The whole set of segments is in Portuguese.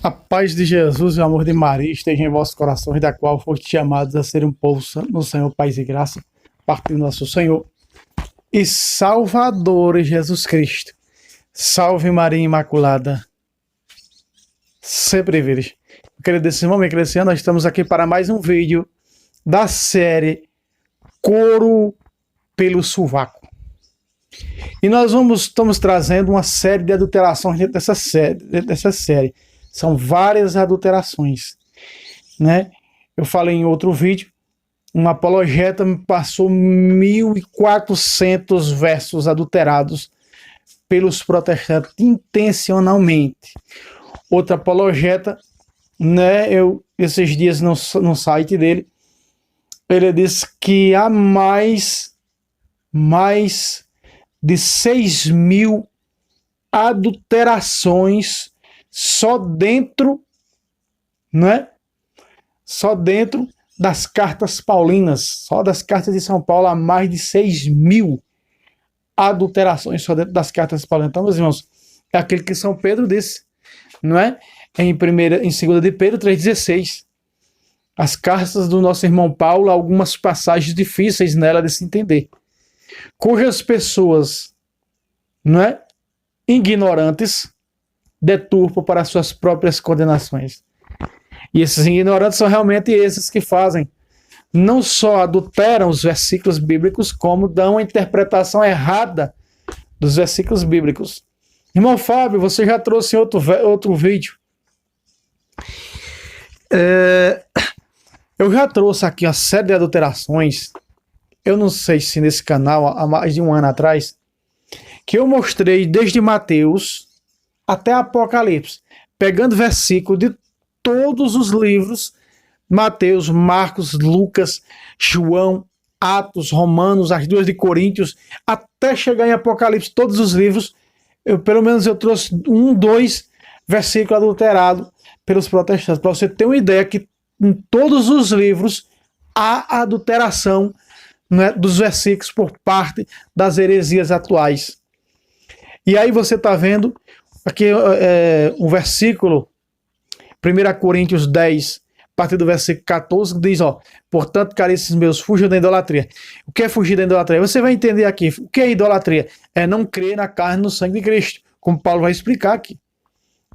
A paz de Jesus e o amor de Maria estejam em vossos corações, da qual foste chamados a ser um povo santo no Senhor, paz e graça, partindo do nosso Senhor e Salvador Jesus Cristo. Salve Maria Imaculada, sempre virgem. Querido irmão, minha querida, nós estamos aqui para mais um vídeo da série Couro pelo Sovaco. E nós estamos trazendo uma série de adulterações dentro dessa série. São várias adulterações, né? Eu falei em outro vídeo, um apologeta me passou 1.400 versos adulterados pelos protestantes intencionalmente. Outro apologeta, né? Esses dias no site dele, ele disse que há mais de 6.000 adulterações só dentro, né? Só dentro das cartas paulinas, só das cartas de São Paulo, há mais de 6.000 adulterações só dentro das cartas paulinas. Então, meus irmãos, é aquele que São Pedro disse, não é? Em 2 de Pedro 3,16. As cartas do nosso irmão Paulo, algumas passagens difíceis nela de se entender, cujas pessoas, não é, ignorantes, deturpam para suas próprias condenações. E esses ignorantes são realmente esses que fazem, não só adulteram os versículos bíblicos, como dão a interpretação errada dos versículos bíblicos. Irmão Fábio, você já trouxe outro vídeo. Eu já trouxe aqui uma série de adulterações. Eu não sei se nesse canal, há mais de um ano atrás, que eu mostrei desde Mateus até Apocalipse, pegando versículo de todos os livros, Mateus, Marcos, Lucas, João, Atos, Romanos, as 2 de Coríntios, até chegar em Apocalipse, todos os livros, pelo menos eu trouxe 2 versículos adulterados pelos protestantes, para você ter uma ideia que em todos os livros há adulteração, né, dos versículos por parte das heresias atuais. E aí você está vendo aqui um versículo, 1 Coríntios 10, a partir do versículo 14, diz, portanto, caríssimos meus, fujam da idolatria. O que é fugir da idolatria? Você vai entender aqui, o que é idolatria? É não crer na carne e no sangue de Cristo, como Paulo vai explicar aqui,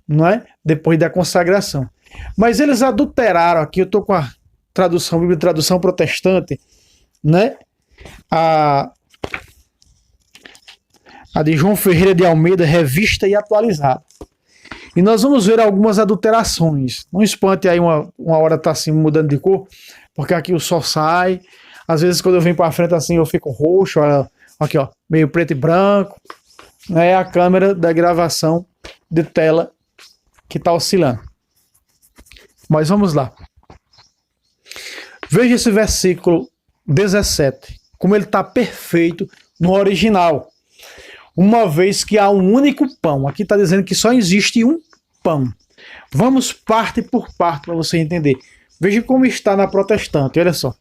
não é? Depois da consagração. Mas eles adulteraram aqui, eu estou com a tradução, Bíblia Tradução Protestante, né? A de João Ferreira de Almeida, revista e atualizada. E nós vamos ver algumas adulterações. Não espante aí uma hora tá assim mudando de cor, porque aqui o sol sai. Às vezes quando eu venho para frente assim eu fico roxo, aqui meio preto e branco. É a câmera da gravação de tela que está oscilando. Mas vamos lá. Veja esse versículo 17, como ele está perfeito no original. Uma vez que há um único pão. Aqui está dizendo que só existe um pão. Vamos parte por parte para você entender. Veja como está na protestante, olha só.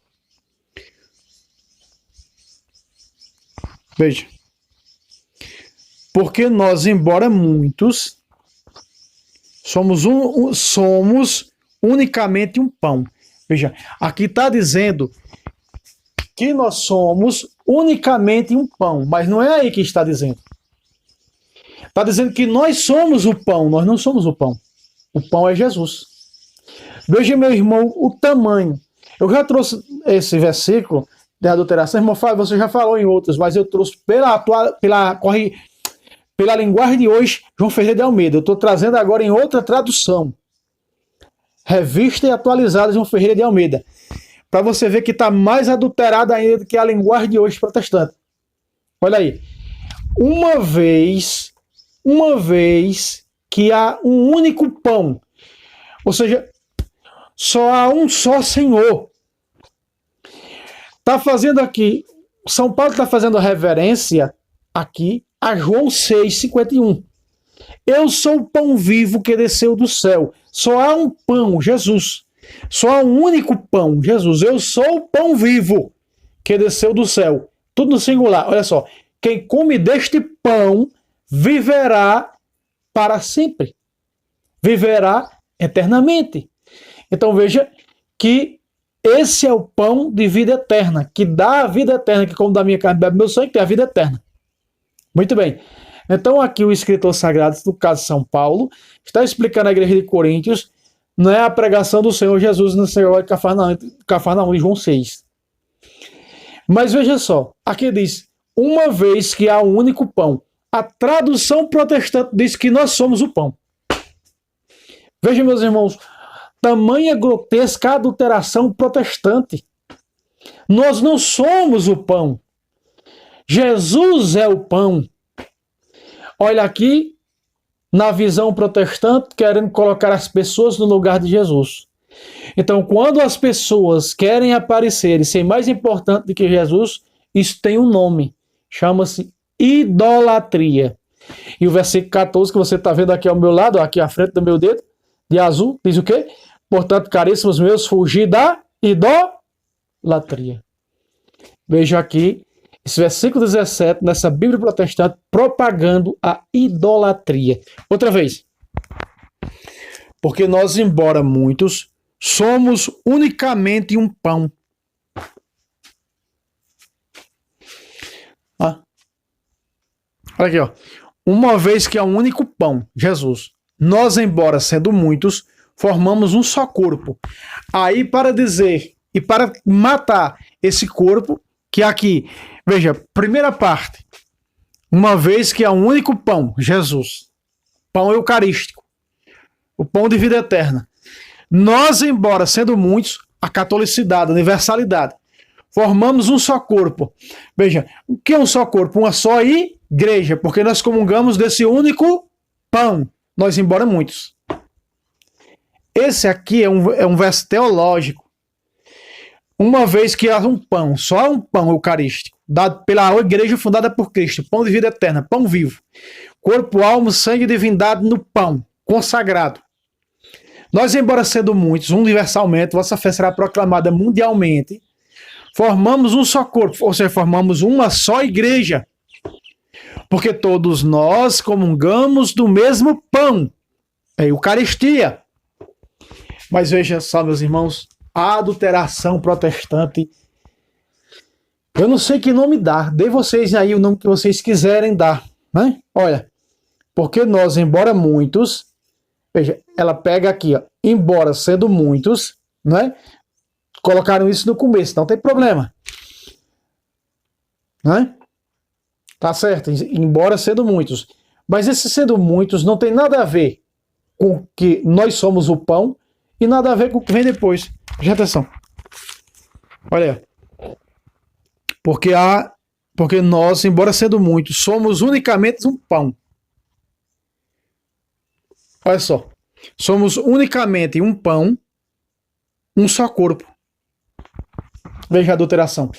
Veja. Porque nós, embora muitos, somos unicamente um pão. Veja, aqui está dizendo que nós somos unicamente um pão, mas não é aí que está dizendo. Está dizendo que nós somos o pão, nós não somos o pão. O pão é Jesus. Veja, meu irmão, o tamanho. Eu já trouxe esse versículo de adulteração. Irmão Fábio, você já falou em outros, mas eu trouxe pela linguagem de hoje, João Ferreira de Almeida. Eu estou trazendo agora em outra tradução. Revista e atualizada João Ferreira de Almeida. Para você ver que está mais adulterada ainda do que a linguagem de hoje protestante. Olha aí. Uma vez que há um único pão, ou seja, só há um só Senhor. Está fazendo aqui, São Paulo está fazendo reverência aqui a João 6,51. Eu sou o pão vivo que desceu do céu. Só há um pão, Jesus. Só há um único pão, Jesus. Eu sou o pão vivo que desceu do céu. Tudo no singular. Olha só. Quem come deste pão viverá para sempre. Viverá eternamente. Então veja que esse é o pão de vida eterna, que dá a vida eterna, que como da minha carne bebe meu sangue, tem a vida eterna. Muito bem. Então aqui o escritor sagrado, no caso São Paulo, está explicando à igreja de Coríntios, não é a pregação do Senhor Jesus no Senhor de Cafarnaum, de João 6. Mas veja só, aqui diz, uma vez que há um único pão. A tradução protestante diz que nós somos o pão. Veja, meus irmãos, tamanha grotesca adulteração protestante. Nós não somos o pão. Jesus é o pão. Olha aqui, na visão protestante, querendo colocar as pessoas no lugar de Jesus. Então, quando as pessoas querem aparecer e ser mais importante do que Jesus, isso tem um nome. Chama-se idolatria. E o versículo 14, que você está vendo aqui ao meu lado, aqui à frente do meu dedo, de azul, diz o quê? Portanto, caríssimos meus, fugir da idolatria. Veja aqui, esse versículo 17, nessa Bíblia protestante, propagando a idolatria. Outra vez. Porque nós, embora muitos, somos unicamente um pão. Olha aqui, ó. Uma vez que é um único pão, Jesus, nós, embora sendo muitos, formamos um só corpo. Aí, para dizer e para matar esse corpo, que aqui, veja, primeira parte, uma vez que é um único pão, Jesus, pão eucarístico, o pão de vida eterna. Nós, embora sendo muitos, a catolicidade, a universalidade, formamos um só corpo. Veja, o que é um só corpo? Uma só igreja, porque nós comungamos desse único pão, nós embora muitos. Esse aqui é um verso teológico. Uma vez que há um pão, só há um pão eucarístico, dado pela igreja fundada por Cristo, pão de vida eterna, pão vivo, corpo, alma, sangue e divindade no pão, consagrado. Nós, embora sendo muitos, universalmente, vossa fé será proclamada mundialmente, formamos um só corpo, ou seja, formamos uma só igreja. Porque todos nós comungamos do mesmo pão, é a Eucaristia. Mas veja só, meus irmãos, a adulteração protestante, eu não sei que nome dar, dê vocês aí o nome que vocês quiserem dar, né? Olha, porque nós, embora muitos, veja, ela pega aqui, ó, embora sendo muitos, né? Colocaram isso no começo, não tem problema, né? Tá certo, embora sendo muitos. Mas esse sendo muitos não tem nada a ver com que nós somos o pão e nada a ver com o que vem depois. Preste atenção. Olha aí. Porque nós, embora sendo muitos, somos unicamente um pão. Olha só. Somos unicamente um pão, um só corpo. Veja a adulteração.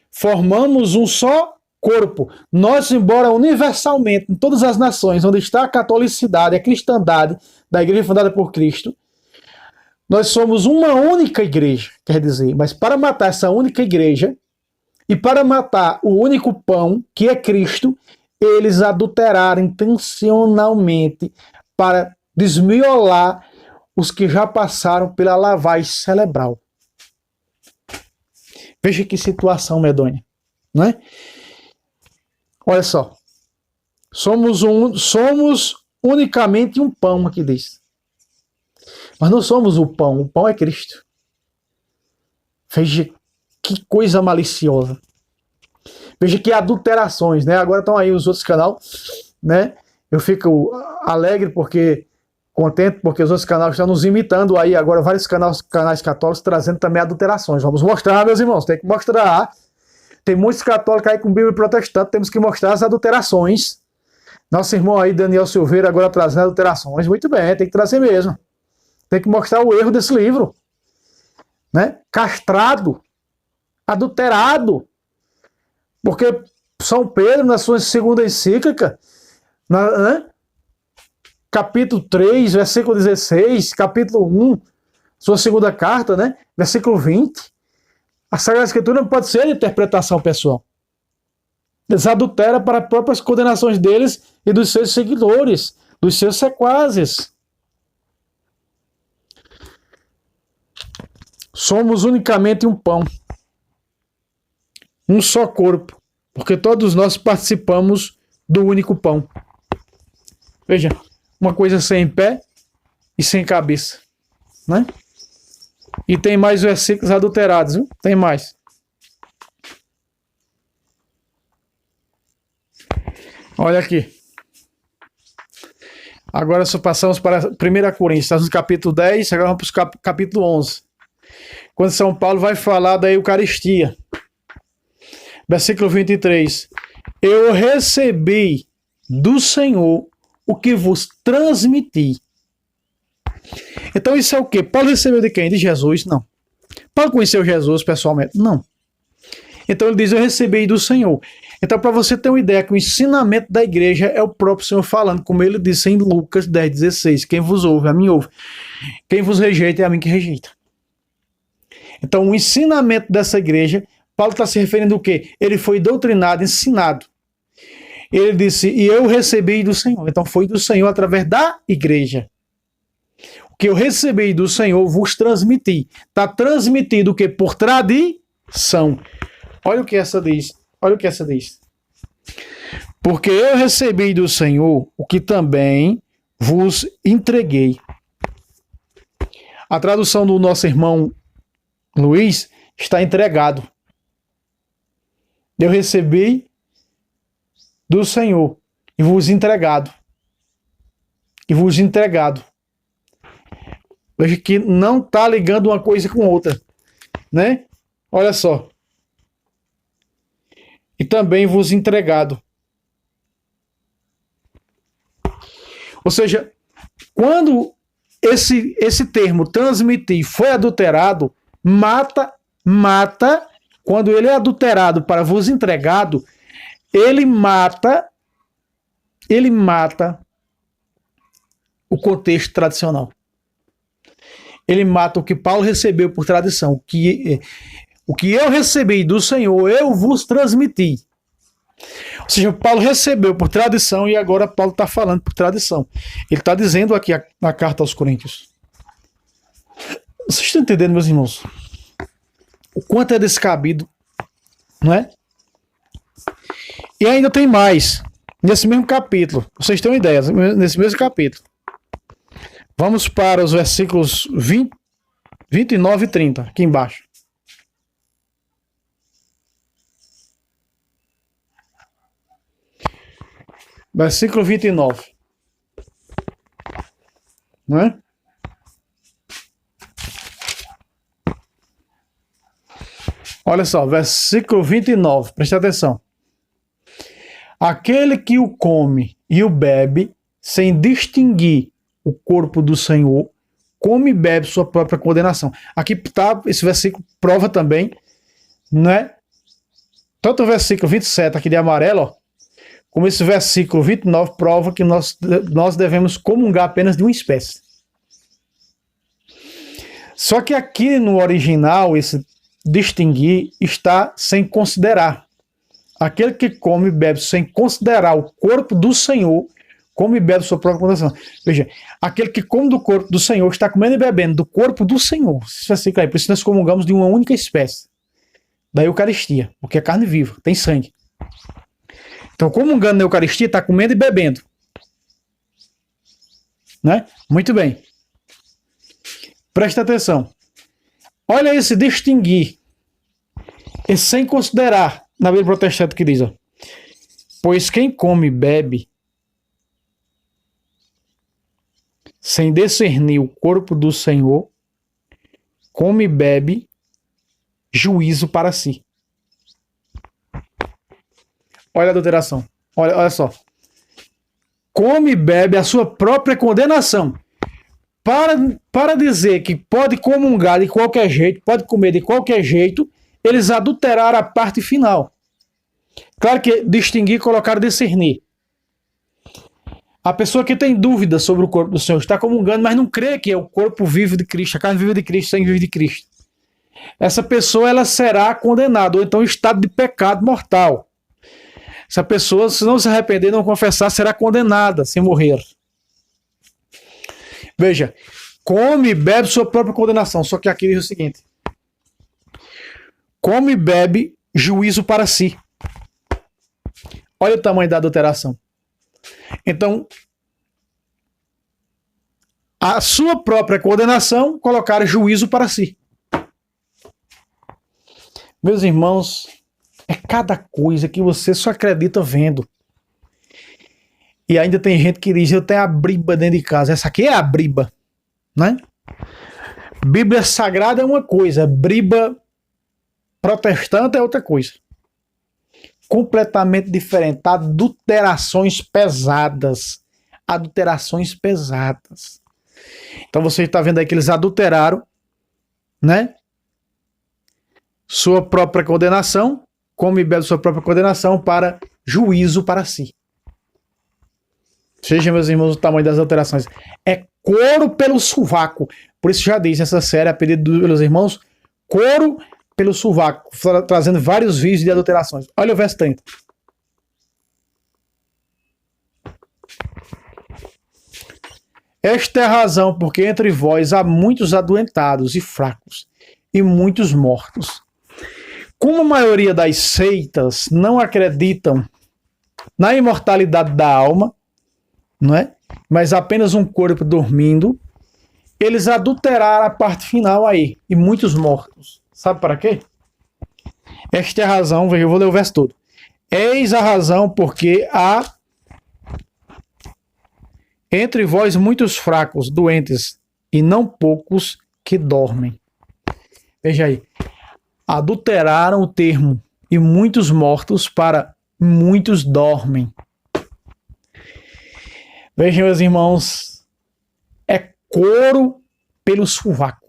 Formamos um só corpo. Nós, embora universalmente, em todas as nações, onde está a catolicidade, a cristandade da igreja fundada por Cristo, nós somos uma única igreja, quer dizer, mas para matar essa única igreja e para matar o único pão, que é Cristo, eles adulteraram intencionalmente para desmiolar os que já passaram pela lavagem cerebral. Veja que situação medonha, não é? Olha só, somos unicamente um pão, aqui diz. Mas não somos o pão é Cristo. Veja que coisa maliciosa. Veja que adulterações, né? Agora estão aí os outros canais, né? Eu fico alegre contente porque os outros canais estão nos imitando aí agora, vários canais católicos trazendo também adulterações. Vamos mostrar, meus irmãos, tem que mostrar. Tem muitos católicos aí com Bíblia protestante, temos que mostrar as adulterações. Nosso irmão aí, Daniel Silveira, agora trazendo adulterações. Muito bem, tem que trazer mesmo. Tem que mostrar o erro desse livro. Né? Castrado, adulterado. Porque São Pedro, na sua segunda encíclica, capítulo 3, versículo 16, capítulo 1, sua segunda carta, né? Versículo 20, a Sagrada Escritura não pode ser de interpretação pessoal. Eles adulteram para as próprias condenações deles e dos seus seguidores, dos seus sequazes. somos unicamente um pão, um só corpo, porque todos nós participamos do único pão. Veja, uma coisa sem pé e sem cabeça, né? E tem mais versículos adulterados, viu? Tem mais. Olha aqui. Agora só passamos para 1 Coríntios, estamos no capítulo 10, agora vamos para o capítulo 11. Quando São Paulo vai falar da Eucaristia. Versículo 23. Eu recebi do Senhor o que vos transmiti. Então isso é o quê? Paulo recebeu de quem? De Jesus? Não. Paulo conheceu Jesus pessoalmente? Não. Então ele diz, eu recebi do Senhor. Então, para você ter uma ideia que o ensinamento da igreja é o próprio Senhor falando, como ele disse em Lucas 10,16. Quem vos ouve, a mim ouve. Quem vos rejeita, é a mim que rejeita. Então, o ensinamento dessa igreja, Paulo está se referindo ao quê? Ele foi doutrinado, ensinado. Ele disse, e eu recebi do Senhor. Então, foi do Senhor através da igreja. O que eu recebi do Senhor, vos transmiti. Está transmitido o quê? Por tradição. Olha o que essa diz. Olha o que essa diz. Porque eu recebi do Senhor o que também vos entreguei. A tradução do nosso irmão Luiz está entregado. Eu recebi do Senhor e vos entregado. E vos entregado. Veja que não está ligando uma coisa com outra, né? Olha só. E também vos entregado. Ou seja, quando esse termo transmitir foi adulterado, mata, quando ele é adulterado para vos entregado, ele mata o contexto tradicional. Ele mata o que Paulo recebeu por tradição, o que eu recebi do Senhor, eu vos transmiti. Ou seja, Paulo recebeu por tradição e agora Paulo está falando por tradição. Ele está dizendo aqui na carta aos Coríntios. Vocês estão entendendo, meus irmãos? O quanto é descabido, não é? E ainda tem mais. Nesse mesmo capítulo, vocês têm uma ideia, nesse mesmo capítulo. Vamos para os versículos 29 e 30, aqui embaixo. Versículo 29. Não é? Olha só, versículo 29, preste atenção. Aquele que o come e o bebe, sem distinguir o corpo do Senhor, come e bebe sua própria condenação. Aqui está, esse versículo prova também, né? Tanto o versículo 27 aqui de amarelo, ó, como esse versículo 29 prova que nós devemos comungar apenas de uma espécie. Só que aqui no original, esse distinguir está sem considerar. Aquele que come e bebe sem considerar o corpo do Senhor, come e bebe sua própria condenação. Veja, aquele que come do corpo do Senhor está comendo e bebendo do corpo do Senhor. Esse versículo aí, por isso nós comungamos de uma única espécie, da Eucaristia, porque é carne viva, tem sangue. Então, comungando na Eucaristia, está comendo e bebendo. Né? Muito bem. Presta atenção. Olha esse distinguir. Esse sem considerar. Na Bíblia Protestante que diz, ó, pois quem come e bebe sem discernir o corpo do Senhor, come e bebe juízo para si. Olha a adulteração. Olha só. Come e bebe a sua própria condenação. Para dizer que pode comungar de qualquer jeito, pode comer de qualquer jeito, eles adulteraram a parte final. Claro que distinguir, colocar discernir. A pessoa que tem dúvida sobre o corpo do Senhor está comungando, mas não crê que é o corpo vivo de Cristo, a carne viva de Cristo, o sangue vivo de Cristo. Essa pessoa ela será condenada, ou então em estado de pecado mortal. Essa pessoa, se não se arrepender, não confessar, será condenada sem morrer. Veja, come e bebe sua própria condenação. Só que aqui diz o seguinte: come e bebe juízo para si. Olha o tamanho da adulteração. Então, a sua própria condenação colocar juízo para si. Meus irmãos, é cada coisa que você só acredita vendo. E ainda tem gente que diz, eu tenho a briba dentro de casa. Essa aqui é a briba, né? Bíblia sagrada é uma coisa, briba protestante é outra coisa. Completamente diferente. Adulterações pesadas. Adulterações pesadas. Então você está vendo aí que eles adulteraram, né? Sua própria condenação, come e bebe sua própria condenação para juízo para si. Veja, meus irmãos, o tamanho das alterações. É couro pelo sovaco. Por isso já disse, essa série, a pedido dos irmãos, couro pelo sovaco, trazendo vários vídeos de adulterações. Olha o verso 30. Esta é a razão porque entre vós há muitos adoentados e fracos, e muitos mortos. Como a maioria das seitas não acreditam na imortalidade da alma, não é? Mas apenas um corpo dormindo, eles adulteraram a parte final aí, e muitos mortos. Sabe para quê? Esta é a razão, eu vou ler o verso todo. Eis a razão porque há entre vós muitos fracos, doentes, e não poucos que dormem. Veja aí. Adulteraram o termo e muitos mortos para muitos dormem. Vejam, meus irmãos, é couro pelo sovaco.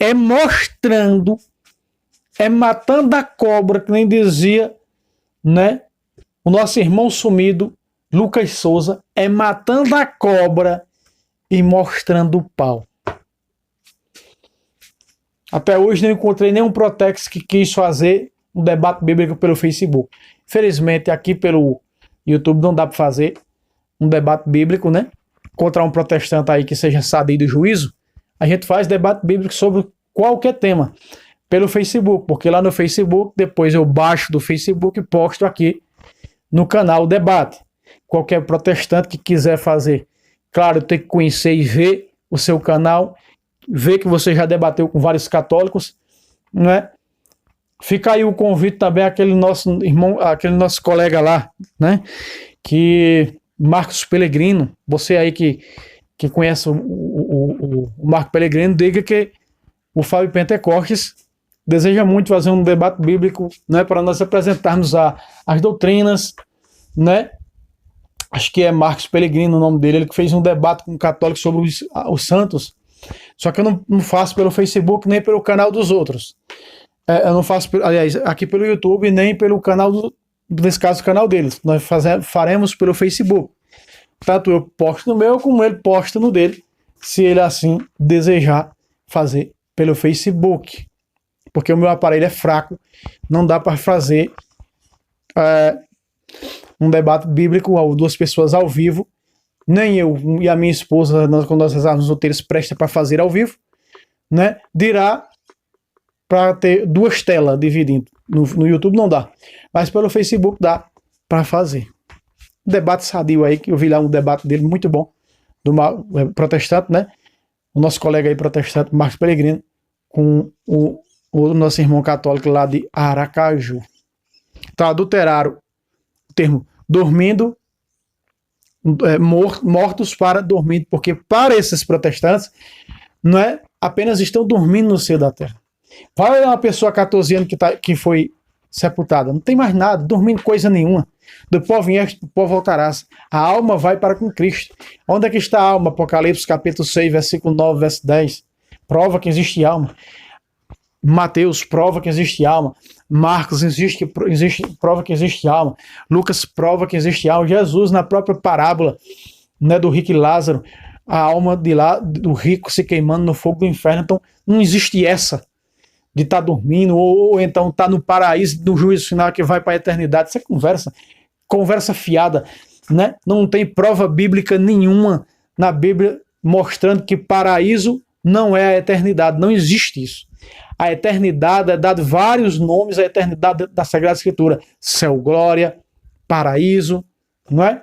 É mostrando, é matando a cobra, que nem dizia, né, o nosso irmão sumido, Lucas Souza, é matando a cobra e mostrando o pau. Até hoje não encontrei nenhum Protex que quis fazer um debate bíblico pelo Facebook. Infelizmente, aqui pelo YouTube não dá para fazer um debate bíblico, né? Contra um protestante aí que seja sadio do juízo. A gente faz debate bíblico sobre qualquer tema pelo Facebook, porque lá no Facebook, depois eu baixo do Facebook e posto aqui no canal o debate. Qualquer protestante que quiser fazer, claro, tem que conhecer e ver o seu canal, ver que você já debateu com vários católicos, né? Fica aí o convite também àquele nosso irmão, aquele nosso colega lá, né? Que Marcos Pellegrino, você aí que conhece o Marco Pellegrino, diga que o Fábio Pentecostes deseja muito fazer um debate bíblico, né? Para nós apresentarmos as doutrinas, né? Acho que é Marcos Pellegrino o nome dele, ele que fez um debate com um católico sobre os santos. Só que eu não faço pelo Facebook nem pelo canal dos outros. Eu não faço, aliás, aqui pelo YouTube nem pelo canal, nesse caso, o canal deles. Nós faremos pelo Facebook. Tanto eu posto no meu, como ele posta no dele, se ele assim desejar fazer pelo Facebook. Porque o meu aparelho é fraco, não dá para fazer um debate bíblico, duas pessoas ao vivo. Nem eu e a minha esposa, quando nós rezarmos no texto, presta para fazer ao vivo, né? Dirá para ter duas telas dividindo. No YouTube não dá, mas pelo Facebook dá para fazer. Debate sadio aí, que eu vi lá um debate dele muito bom, do protestante, né? O nosso colega aí protestante, Marcos Pellegrino, com o nosso irmão católico lá de Aracaju. Então adulteraram o termo dormindo, mortos para dormindo, porque para esses protestantes não é apenas estão dormindo no seio da terra. Vai olhar uma pessoa 14 anos que foi sepultada, não tem mais nada, dormindo coisa nenhuma. Do pó vieste, do pó voltarás. A alma vai para com Cristo. Onde é que está a alma? Apocalipse capítulo 6, versículo 9, verso 10. Prova que existe alma. Mateus prova que existe alma. Marcos prova que existe alma. Lucas prova que existe alma. Jesus, na própria parábola, né, do rico e Lázaro, a alma de lá, do rico se queimando no fogo do inferno. Então não existe essa de estar dormindo ou então estar no paraíso do juízo final que vai para a eternidade. Isso é conversa fiada, né? Não tem prova bíblica nenhuma na Bíblia mostrando que paraíso não é a eternidade. Não existe isso. A eternidade é dado vários nomes à eternidade da Sagrada Escritura. Céu, glória, paraíso, não é?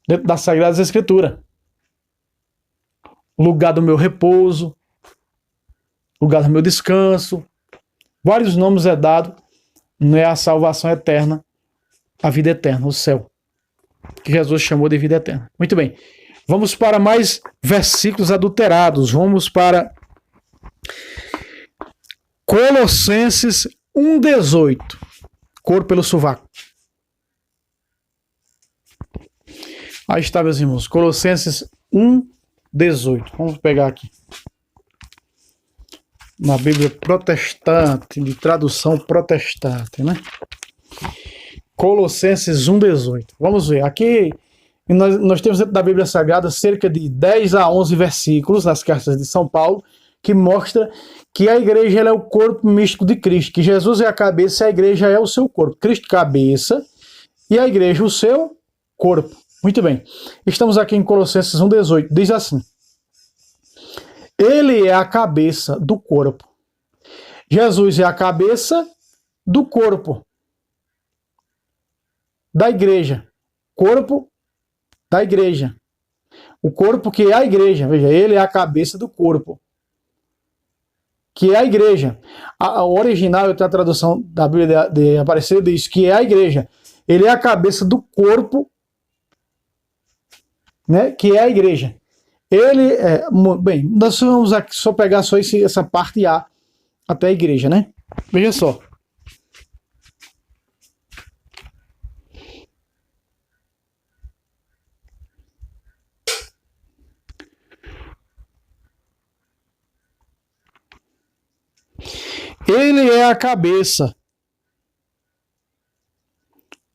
Dentro da Sagrada Escritura. Lugar do meu repouso, lugar do meu descanso. Vários nomes é dado, não é a salvação eterna, a vida eterna, o céu, que Jesus chamou de vida eterna. Muito bem. Vamos para mais versículos adulterados. Vamos para Colossenses 1,18. Cor pelo sovaco. Aí está, meus irmãos. Colossenses 1,18. Vamos pegar aqui. Na Bíblia protestante, de tradução protestante, né? Colossenses 1,18. Vamos ver. Aqui nós temos dentro da Bíblia Sagrada cerca de 10 a 11 versículos nas cartas de São Paulo que mostra que a igreja ela é o corpo místico de Cristo, que Jesus é a cabeça e a igreja é o seu corpo. Cristo cabeça e a igreja o seu corpo. Muito bem. Estamos aqui em Colossenses 1,18. Diz assim: Ele é a cabeça do corpo. Jesus é a cabeça do corpo da igreja. Corpo da igreja. O corpo que é a igreja. Veja, ele é a cabeça do corpo, que é a igreja. O original, a tradução da Bíblia de Aparecida diz que é a igreja. Ele é a cabeça do corpo, né, que é a igreja. Ele é... Bem, nós vamos aqui só pegar só essa parte A até a igreja, né? Veja só. Ele é a cabeça.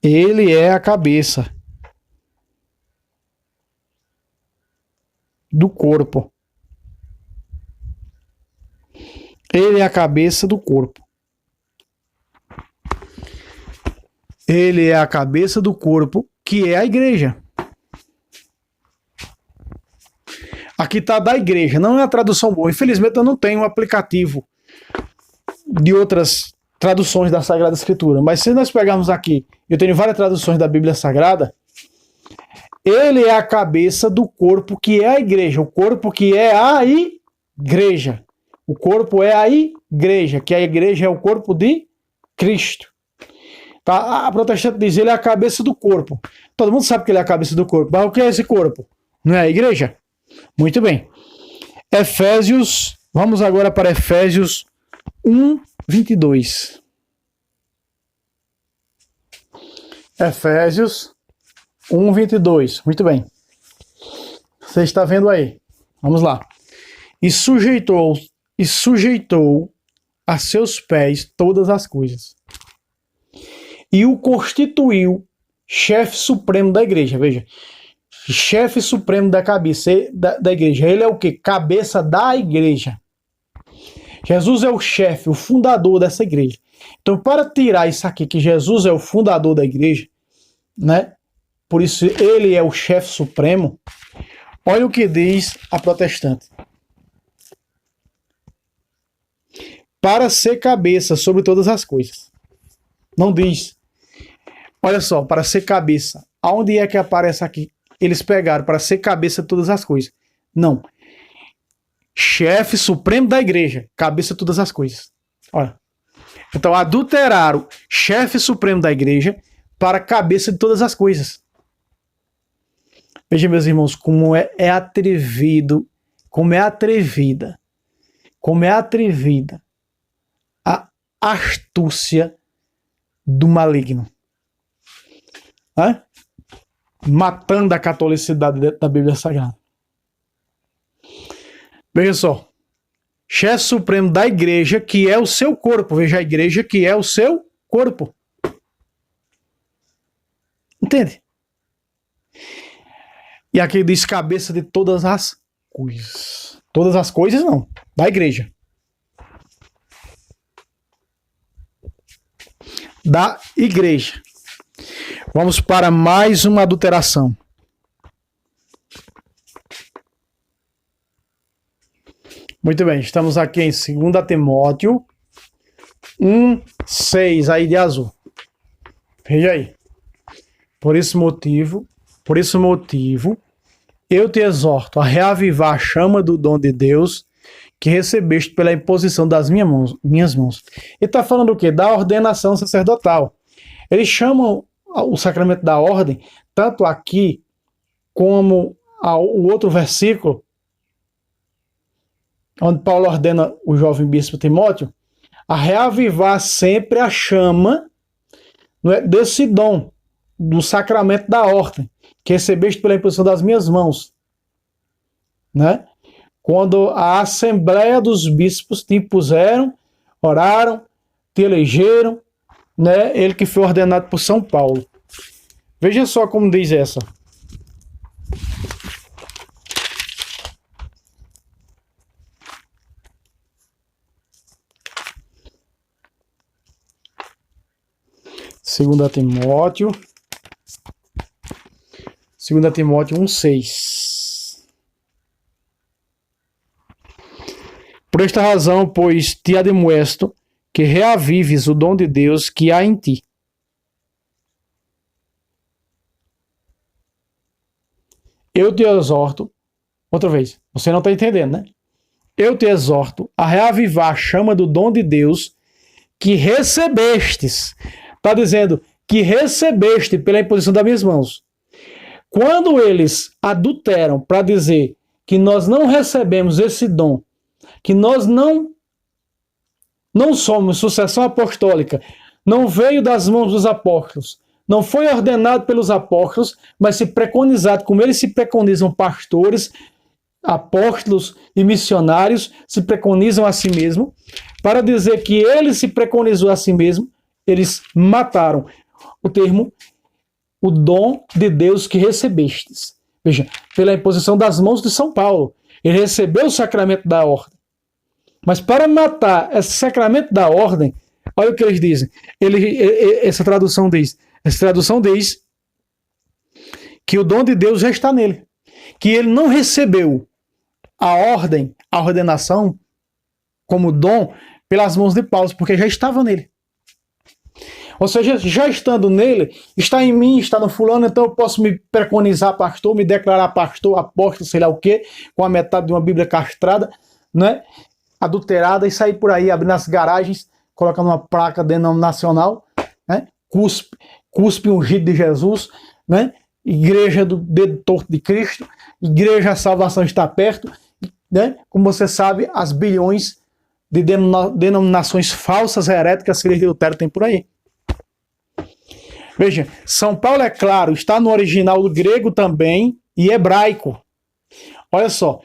Ele é a cabeça do corpo. Ele é a cabeça do corpo. Ele é a cabeça do corpo, que é a igreja. Aqui está da igreja, não é a tradução boa. Infelizmente eu não tenho um aplicativo de outras traduções da Sagrada Escritura. Mas se nós pegarmos aqui, eu tenho várias traduções da Bíblia Sagrada, ele é a cabeça do corpo que é a igreja. O corpo que é a igreja. O corpo é a igreja, que a igreja é o corpo de Cristo. Tá? A protestante diz ele é a cabeça do corpo. Todo mundo sabe que ele é a cabeça do corpo. Mas o que é esse corpo? Não é a igreja? Muito bem. Efésios, vamos agora para Efésios 1:22. Efésios 1:22. Muito bem. Você está vendo aí. Vamos lá. E sujeitou a seus pés todas as coisas. E o constituiu chefe supremo da igreja. Veja. Chefe supremo da cabeça da igreja. Ele é o quê? Cabeça da igreja. Jesus é o chefe, o fundador dessa igreja. Então, para tirar isso aqui, que Jesus é o fundador da igreja, né? Por isso ele é o chefe supremo. Olha o que diz a protestante. Para ser cabeça sobre todas as coisas. Não diz. Olha só, para ser cabeça. Aonde é que aparece aqui? Eles pegaram para ser cabeça de todas as coisas. Não. Chefe supremo da igreja, cabeça de todas as coisas. Olha. Então adulteraram chefe supremo da igreja para cabeça de todas as coisas. Veja, meus irmãos, como é atrevido, como é atrevida a astúcia do maligno. Hã? Matando a catolicidade dentro da Bíblia Sagrada. Veja só. Chefe supremo da igreja, que é o seu corpo. Veja, a igreja que é o seu corpo. Entende? E aqui diz cabeça de todas as coisas. Todas as coisas não. Da igreja. Da igreja. Vamos para mais uma adulteração. Muito bem, estamos aqui em 2 Timóteo 1:6, aí de azul. Veja aí. Por esse motivo, eu te exorto a reavivar a chama do dom de Deus que recebeste pela imposição das minhas mãos. Ele está falando o quê? Da ordenação sacerdotal. Eles chamam o sacramento da ordem, tanto aqui como o outro versículo, onde Paulo ordena o jovem bispo Timóteo a reavivar sempre a chama, não é, desse dom, do sacramento da ordem, que recebeste pela imposição das minhas mãos. Né? Quando a assembleia dos bispos te impuseram, oraram, te elegeram, né? Ele que foi ordenado por São Paulo. Veja só como diz essa. Segunda Timóteo 1:6. Por esta razão, pois, te admoesto que reavives o dom de Deus que há em ti. Eu te exorto, outra vez, você não está entendendo, né? Eu te exorto a reavivar a chama do dom de Deus que recebestes. Está dizendo que recebeste pela imposição das minhas mãos. Quando eles adulteram para dizer que nós não recebemos esse dom, que nós não somos sucessão apostólica, não veio das mãos dos apóstolos, não foi ordenado pelos apóstolos, mas se preconizado, como eles se preconizam pastores, apóstolos e missionários, se preconizam a si mesmo, para dizer que ele se preconizou a si mesmo, eles mataram o termo, o dom de Deus que recebestes. Veja, pela imposição das mãos de São Paulo. Ele recebeu o sacramento da ordem. Mas para matar esse sacramento da ordem, olha o que eles dizem. Essa tradução diz que o dom de Deus já está nele. Que ele não recebeu a ordem, a ordenação, como dom, pelas mãos de Paulo, porque já estava nele. Ou seja, já estando nele, está em mim, está no fulano, então eu posso me preconizar pastor, me declarar pastor, apóstolo, sei lá o quê, com a metade de uma Bíblia castrada, né? Adulterada, e sair por aí, abrindo as garagens, colocando uma placa denominacional, né? Cuspe ungido de Jesus, né? Igreja do dedo torto de Cristo, igreja a salvação está perto, né? Como você sabe, as bilhões de denominações falsas, heréticas, filhas de Lutero tem por aí. Veja, São Paulo, é claro, está no original grego também e hebraico. Olha só.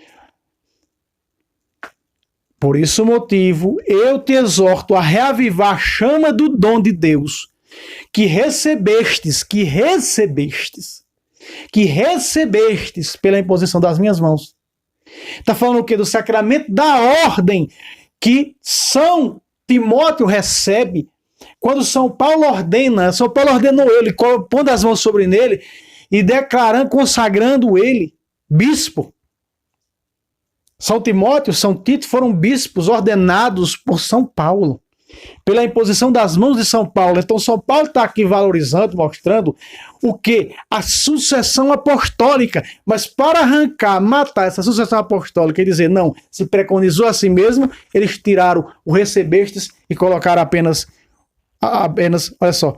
Por esse motivo, eu te exorto a reavivar a chama do dom de Deus que recebestes pela imposição das minhas mãos. Está falando o quê? Do sacramento da ordem que São Timóteo recebe. Quando São Paulo ordenou ele, pondo as mãos sobre ele e declarando, consagrando ele bispo. São Timóteo, São Tito foram bispos ordenados por São Paulo, pela imposição das mãos de São Paulo. Então São Paulo está aqui valorizando, mostrando o quê? A sucessão apostólica. Mas para arrancar, matar essa sucessão apostólica e dizer, não, se preconizou a si mesmo, eles tiraram o recebestes e colocaram apenas, olha só,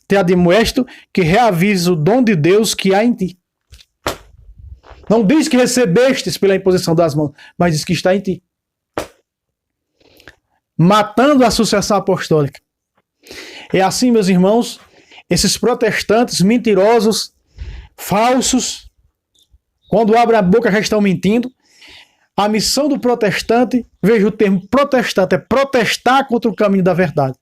te admoesto que reavives o dom de Deus que há em ti. Não diz que recebestes pela imposição das mãos, mas diz que está em ti. Matando a sucessão apostólica. É assim, meus irmãos, esses protestantes mentirosos, falsos, quando abrem a boca já estão mentindo. A missão do protestante, veja o termo protestante, é protestar contra o caminho da verdade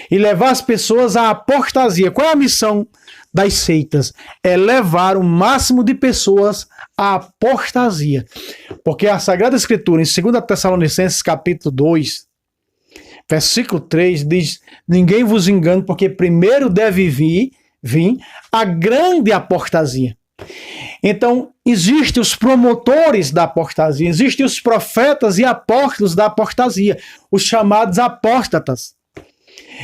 e levar as pessoas à apostasia. Qual é a missão das seitas? É levar o máximo de pessoas à apostasia. Porque a Sagrada Escritura, em 2 Tessalonicenses capítulo 2, versículo 3, diz, ninguém vos engane, porque primeiro deve vir a grande apostasia. Então, existem os promotores da apostasia, existem os profetas e apóstolos da apostasia, os chamados apóstatas.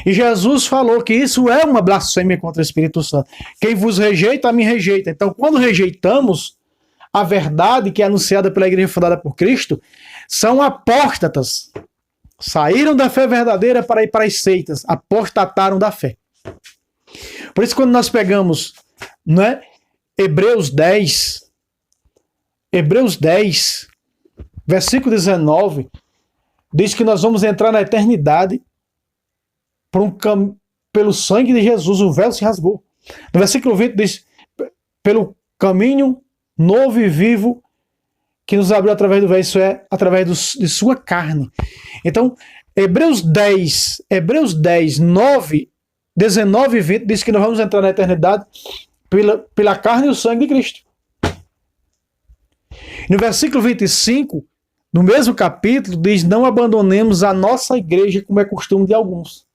E Jesus falou que isso é uma blasfêmia contra o Espírito Santo. Quem vos rejeita, me rejeita. Então, quando rejeitamos a verdade que é anunciada pela igreja fundada por Cristo, são apóstatas. Saíram da fé verdadeira para ir para as seitas, apostataram da fé. Por isso, quando nós pegamos, né, Hebreus 10, versículo 19, diz que nós vamos entrar na eternidade pelo sangue de Jesus, o véu se rasgou. No versículo 20 diz, pelo caminho novo e vivo que nos abriu através do véu, isso é, através de sua carne. Então, Hebreus 10, 9, 19 e 20 diz que nós vamos entrar na eternidade pela carne e o sangue de Cristo. No versículo 25, no mesmo capítulo, diz, não abandonemos a nossa igreja como é costume de alguns.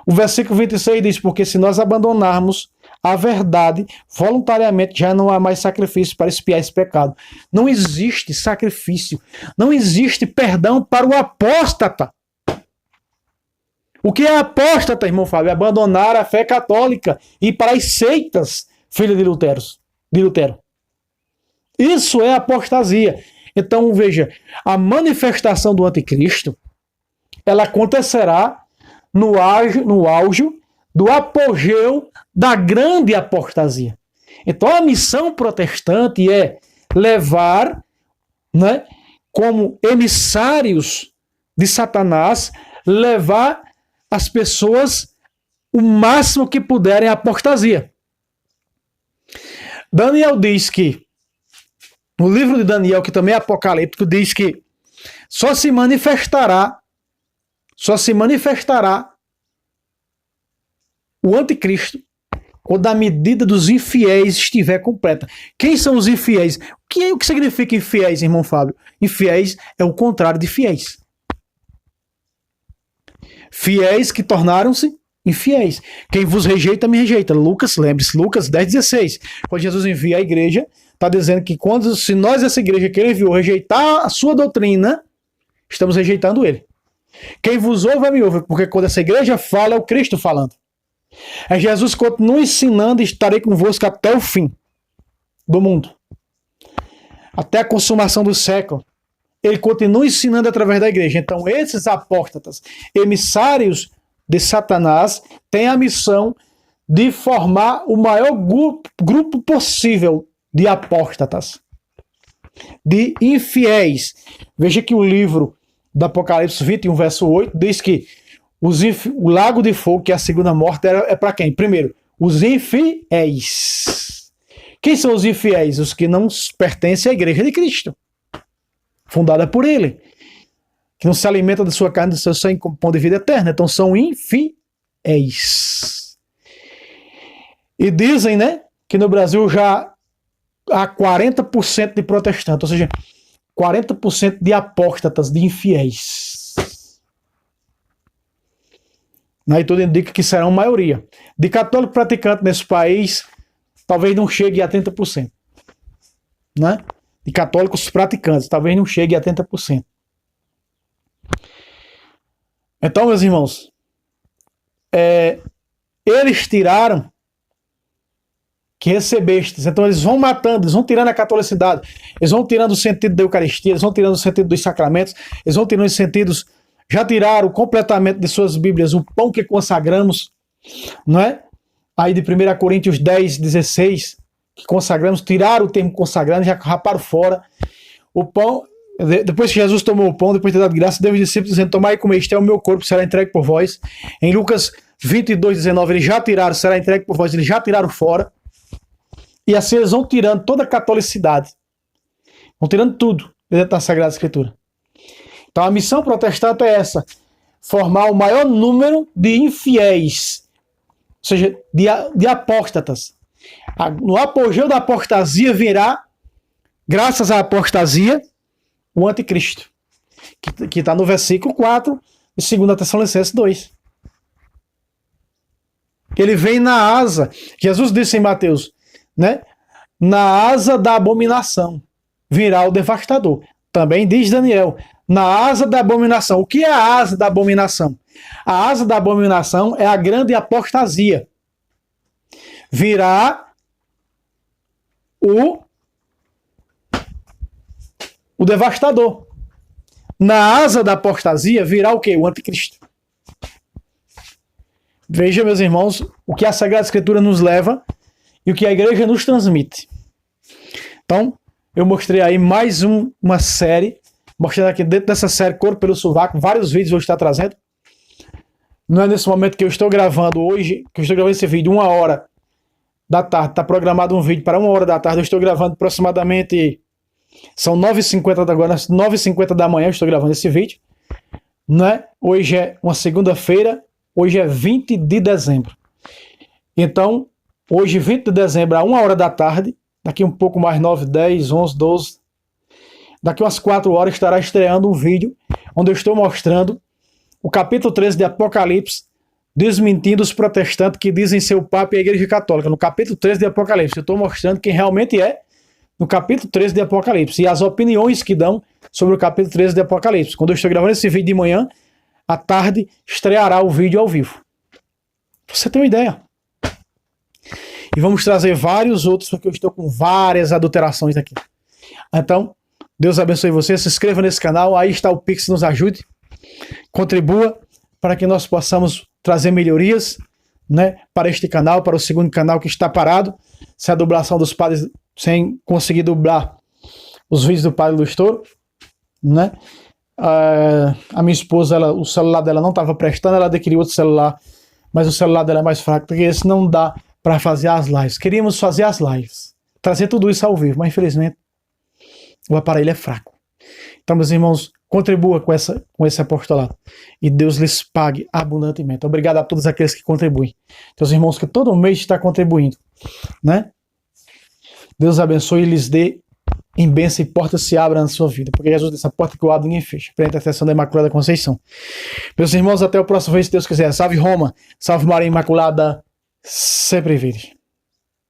O versículo 26 diz, porque se nós abandonarmos a verdade, voluntariamente já não há mais sacrifício para expiar esse pecado. Não existe sacrifício, não existe perdão para o apóstata. O que é apóstata, irmão Fábio? É abandonar a fé católica e ir para as seitas, filho de Lutero. Isso é apostasia. Então, veja, a manifestação do anticristo, ela acontecerá no auge do apogeu da grande apostasia. Então, a missão protestante é levar, né, como emissários de Satanás, levar as pessoas o máximo que puderem à apostasia. Daniel diz que, no livro de Daniel, que também é apocalíptico, diz que só se manifestará o anticristo quando a medida dos infiéis estiver completa. Quem são os infiéis? O que significa infiéis, irmão Fábio? Infiéis é o contrário de fiéis. Fiéis que tornaram-se infiéis. Quem vos rejeita, me rejeita. Lembre-se, Lucas 10,16. Quando Jesus envia a igreja, está dizendo que se nós, essa igreja que ele enviou, rejeitar a sua doutrina, estamos rejeitando ele. Quem vos ouve, me ouve, porque quando essa igreja fala, é o Cristo falando. É Jesus continua ensinando e estarei convosco até o fim do mundo. Até a consumação do século. Ele continua ensinando através da igreja. Então, esses apóstatas, emissários de Satanás, têm a missão de formar o maior grupo possível de apóstatas, de infiéis. Veja que o livro do Apocalipse 21, verso 8, diz que o lago de fogo, que é a segunda morte, é para quem? Primeiro, os infiéis. Quem são os infiéis? Os que não pertencem à igreja de Cristo, fundada por ele, que não se alimenta da sua carne e do seu sangue como pão de vida eterna. Então são infiéis. E dizem, né, que no Brasil já há 40% de protestantes, ou seja, 40% de apóstatas, de infiéis. Aí tudo indica que serão maioria. De católico praticante nesse país, talvez não chegue a 30%. Né? De católicos praticantes, talvez não chegue a 30%. Então, meus irmãos, eles tiraram que recebestes. Então eles vão matando, eles vão tirando a catolicidade, eles vão tirando o sentido da Eucaristia, eles vão tirando o sentido dos sacramentos, eles vão tirando os sentidos, já tiraram completamente de suas Bíblias o pão que consagramos, não é? Aí de 1 Coríntios 10, 16, que consagramos, tiraram o termo consagrando, já raparam fora. O pão, depois que Jesus tomou o pão, depois de ter dado graça, deu os discípulos dizendo, tomai e comei, este é o meu corpo, será entregue por vós. Em Lucas 22, 19, eles já tiraram, será entregue por vós, eles já tiraram fora. E assim eles vão tirando toda a catolicidade. Vão tirando tudo dentro da Sagrada Escritura. Então a missão protestante é essa. Formar o maior número de infiéis. Ou seja, de apóstatas. No apogeu da apostasia virá, graças à apostasia, o anticristo. Que está no versículo 4 de 2 Tessalonicenses 2. Ele vem na asa. Jesus disse em Mateus, né? na asa da abominação virá o devastador. Também diz Daniel, na asa da abominação. O que é a asa da abominação? A asa da abominação é a grande apostasia. Virá o devastador. Na asa da apostasia virá o quê? O anticristo. Veja, meus irmãos, o que a Sagrada Escritura nos leva e o que a igreja nos transmite. Então, eu mostrei aí mais uma série, mostrando aqui dentro dessa série Couro pelo Sovaco, vários vídeos eu vou estar trazendo. Não é nesse momento que eu estou gravando hoje, que eu estou gravando esse vídeo 1h da tarde, está programado um vídeo para 1h da tarde, eu estou gravando aproximadamente, são 9h50 agora, 9h50 da manhã eu estou gravando esse vídeo, né? Hoje é uma segunda-feira, hoje é 20 de dezembro. Então, hoje 20 de dezembro, a 1h da tarde, daqui um pouco mais 9, 10, 11, 12, daqui umas 4 horas estará estreando um vídeo onde eu estou mostrando o capítulo 13 de Apocalipse, desmentindo os protestantes que dizem ser o Papa e a Igreja Católica. No capítulo 13 de Apocalipse, eu estou mostrando quem realmente é no capítulo 13 de Apocalipse e as opiniões que dão sobre o capítulo 13 de Apocalipse. Quando eu estou gravando esse vídeo de manhã, à tarde estreará o vídeo ao vivo. Pra você ter uma ideia. E vamos trazer vários outros, porque eu estou com várias adulterações aqui. Então, Deus abençoe você, se inscreva nesse canal, aí está o Pix, nos ajude, contribua para que nós possamos trazer melhorias, né, para este canal, para o segundo canal que está parado, sem a dublação dos padres, sem conseguir dublar os vídeos do Padre do Estouro, né? A minha esposa, o celular dela não estava prestando, ela adquiriu outro celular, mas o celular dela é mais fraco, porque esse não dá para fazer as lives. Queríamos fazer as lives, trazer tudo isso ao vivo, mas infelizmente o aparelho é fraco. Então, meus irmãos, contribua com esse apostolado e Deus lhes pague abundantemente. Obrigado a todos aqueles que contribuem. Teus irmãos que todo mês está contribuindo, né? Deus abençoe e lhes dê em bênção e portas se abram na sua vida, porque Jesus disse: a porta que eu abro ninguém fecha. Para a intercessão da Imaculada Conceição. Meus irmãos, até o próximo vídeo, se Deus quiser. Salve Roma, salve Maria Imaculada, sempre virgem.